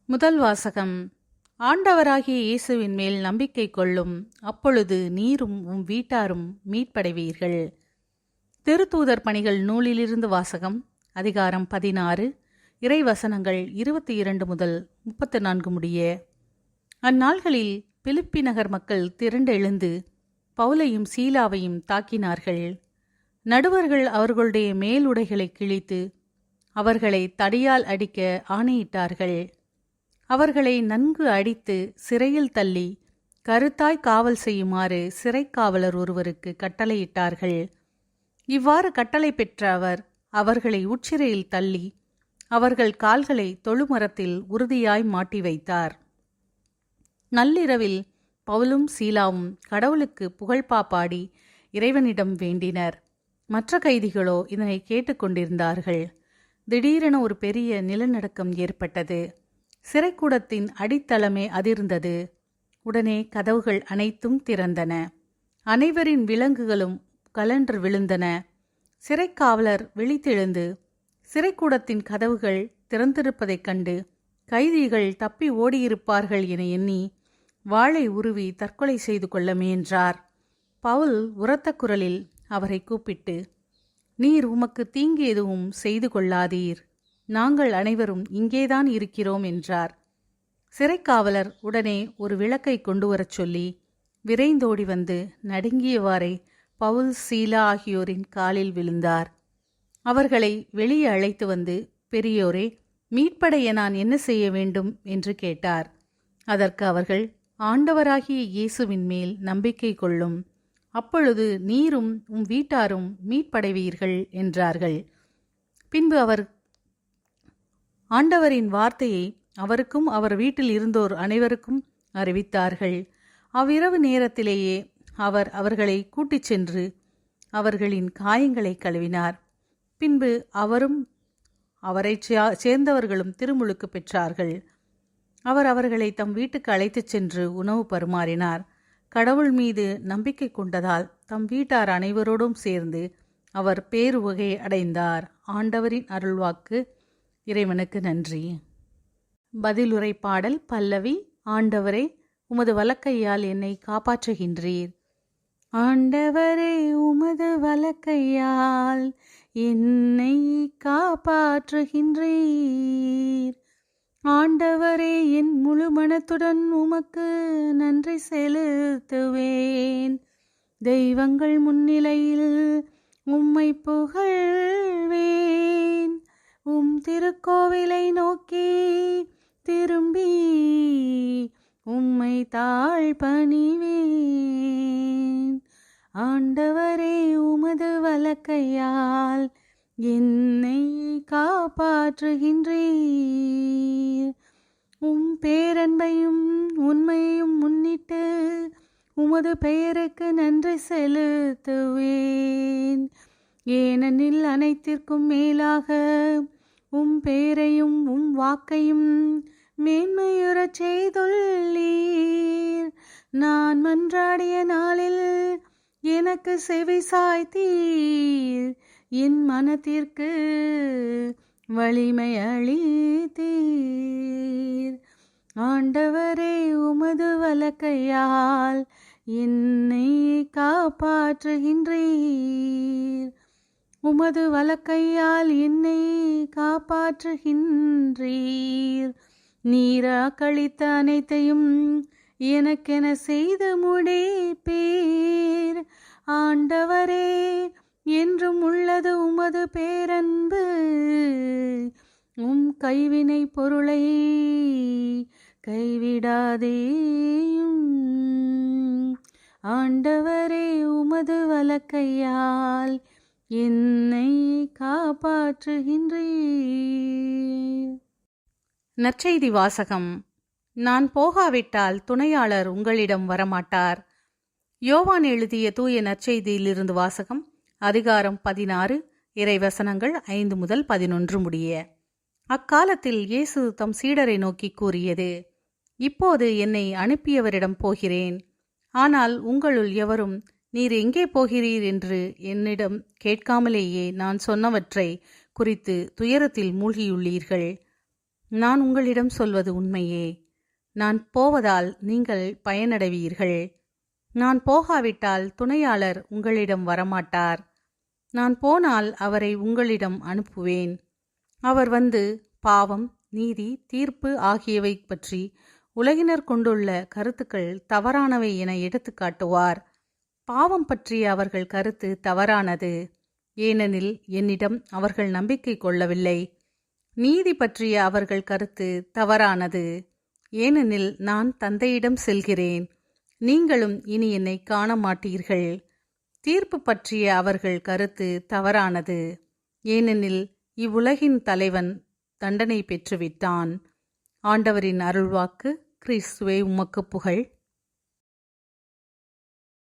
முதல் வாசகம். ஆண்டவராகிய இயேசுவின் மேல் நம்பிக்கை கொள்ளும், அப்பொழுது நீரும் உம் வீட்டாரும் மீட்படைவீர்கள். திருத்தூதர் பணிகள் நூலிலிருந்து வாசகம். அதிகாரம் 16, இறைவசனங்கள் 22 முதல் 34 முடிய. அந்நாள்களில் பிலிப்பி நகர் மக்கள் திரண்டெழுந்து பவுலையும் சீலாவையும் தாக்கினார்கள். நடுவர்கள் அவர்களுடைய மேலுடைகளை கிழித்து அவர்களை தடியால் அடிக்க ஆணையிட்டார்கள். அவர்களை நன்கு அடித்து சிறையில் தள்ளி கருத்தாய் காவல் செய்யுமாறு சிறைக்காவலர் ஒருவருக்கு கட்டளையிட்டார்கள். இவ்வாறு கட்டளை பெற்ற அவர் அவர்களை உட்சிறையில் தள்ளி அவர்கள் கால்களை தொழுமரத்தில் உறுதியாய் மாட்டி வைத்தார். நள்ளிரவில் பவுலும் சீலாவும் கடவுளுக்கு புகழ்பா பாடி இறைவனிடம் வேண்டினர். மற்ற கைதிகளோ இதனை கேட்டுக்கொண்டிருந்தார்கள். திடீரென ஒரு பெரிய நிலநடுக்கம் ஏற்பட்டது. சிறைக்கூடத்தின் அடித்தளமே அதிர்ந்தது. உடனே கதவுகள் அனைத்தும் திறந்தன. அனைவரின் விலங்குகளும் கலன்று விழுந்தன. சிறைக்காவலர் விழித்தெழுந்து சிறைக்கூடத்தின் கதவுகள் திறந்திருப்பதைக் கண்டு கைதிகள் தப்பி ஓடியிருப்பார்கள் என எண்ணி வாளை உருவி தற்கொலை செய்து கொள்ள முயன்றார். பவுல் உரத்த குரலில் அவரை கூப்பிட்டு, நீர் உமக்கு தீங்கு எதுவும் செய்து கொள்ளாதீர், நாங்கள் அனைவரும் இங்கேதான் இருக்கிறோம் என்றார். சிறைக்காவலர் உடனே ஒரு விளக்கை கொண்டு வரச் சொல்லி விரைந்தோடி வந்து நடுங்கியவாறே பவுல் சீலா ஆகியோரின் காலில் விழுந்தார். அவர்களை வெளியே அழைத்து வந்து, பெரியோரே, மீட்படைய நான் என்ன செய்ய வேண்டும் என்று கேட்டார். அதற்கு அவர்கள், ஆண்டவராகிய இயேசுவின் மேல் நம்பிக்கை கொள்ளும், அப்பொழுது நீரும் உம் வீட்டாரும் மீட்படைவீர்கள் என்றார்கள். பின்பு அவர் ஆண்டவரின் வார்த்தையை அவருக்கும் அவர் வீட்டில் இருந்தோர் அனைவருக்கும் அறிவித்தார்கள். அவ்விரவு நேரத்திலேயே அவர் அவர்களை கூட்டிச் சென்று அவர்களின் காயங்களை கழுவினார். பின்பு அவரும் அவரை சேர்ந்தவர்களும் திருமுழுக்கு பெற்றார்கள். அவர் அவர்களை தம் வீட்டுக்கு அழைத்துச் சென்று உணவு பரிமாறினார். கடவுள் மீது நம்பிக்கை கொண்டதால் தம் வீட்டார் அனைவரோடும் சேர்ந்து அவர் பேருவகை அடைந்தார். ஆண்டவரின் அருள்வாக்கு. இறைவனுக்கு நன்றி. பதிலுரை பாடல். பல்லவி. ஆண்டவரே, உமது வலக்கையால் என்னை காப்பாற்றுகின்றீர். ஆண்டவரே, உமது வலக்கையால் என்னை காப்பாற்றுகின்றீர். ஆண்டவரே, என் முழு மனத்துடன் உமக்கு நன்றி செலுத்துவேன். தெய்வங்கள் முன்னிலையில் உம்மை புகழ்வேன். உம் திருக்கோவிலை நோக்கி திரும்பி உம்மை தாழ்பணிவேன். ஆண்டவரே, உமது வலக்கையால் என்னை காப்பாற்றுகின்றீர். உம் பேரன்பையும் உண்மையும் முன்னிட்டு உமது பெயருக்கு நன்றி செலுத்துவேன். ஏனெனில் அனைத்திற்கும் மேலாக உம் பெயரையும் உம் வாக்கையும் மேன்மையுறச் செய்துள்ளீர். நான் மன்றாடிய நாளில் எனக்கு செவி சாய்த்தீர். என் மனத்திற்கு வலிமை அளித்தீர். ஆண்டவரே, உமது வலக்கையால் என்னை காப்பாற்றுகின்றீர். உமது வலக்கையால் என்னை காப்பாற்றுகின்றீர். நீர் அக்களித்த அனைத்தையும் எனக்கென செய்து முடிப்பீர். ஆண்டவரே, என்றும் உள்ளது உமது பேரன்பு. உம் கைவினை பொருளை கைவிடாதேயும். ஆண்டவரே, உமது வலக்கையால் என்னை காப்பாற்றுகின்றீர். நற்செய்தி வாசகம். நான் போகாவிட்டால் துணையாளர் உங்களிடம் வரமாட்டார். யோவான் எழுதிய தூய நற்செய்தியிலிருந்து வாசகம். அதிகாரம் 16, இறைவசனங்கள் 5 முதல் 11 முடிய. அக்காலத்தில் இயேசு தம் சீடரை நோக்கி கூறியது, இப்போது என்னை அனுப்பியவரிடம் போகிறேன். ஆனால் உங்களுள் எவரும் நீர் எங்கே போகிறீர் என்று என்னிடம் கேட்காமலேயே நான் சொன்னவற்றை குறித்து துயரத்தில் மூழ்கியுள்ளீர்கள். நான் உங்களிடம் சொல்வது உண்மையே. நான் போவதால் நீங்கள் பயனடைவீர்கள். நான் போகாவிட்டால் துணையாளர் உங்களிடம் வரமாட்டார். நான் போனால் அவரை உங்களிடம் அனுப்புவேன். அவர் வந்து பாவம், நீதி, தீர்ப்பு ஆகியவை பற்றி உலகினர் கொண்டுள்ள கருத்துக்கள் தவறானவை என எடுத்து காட்டுவார். பாவம் பற்றிய அவர்கள் கருத்து தவறானது, ஏனெனில் என்னிடம் அவர்கள் நம்பிக்கை கொள்ளவில்லை. நீதி பற்றிய அவர்கள் கருத்து தவறானது, ஏனெனில் நான் தந்தையிடம் செல்கிறேன், நீங்களும் இனி என்னை காண மாட்டீர்கள். தீர்ப்பு பற்றிய அவர்கள் கருத்து தவறானது, ஏனெனில் இவ்வுலகின் தலைவன் தண்டனை பெற்றுவிட்டான். ஆண்டவரின் அருள்வாக்கு. கிறிஸ்துவே உமக்கு புகழ்.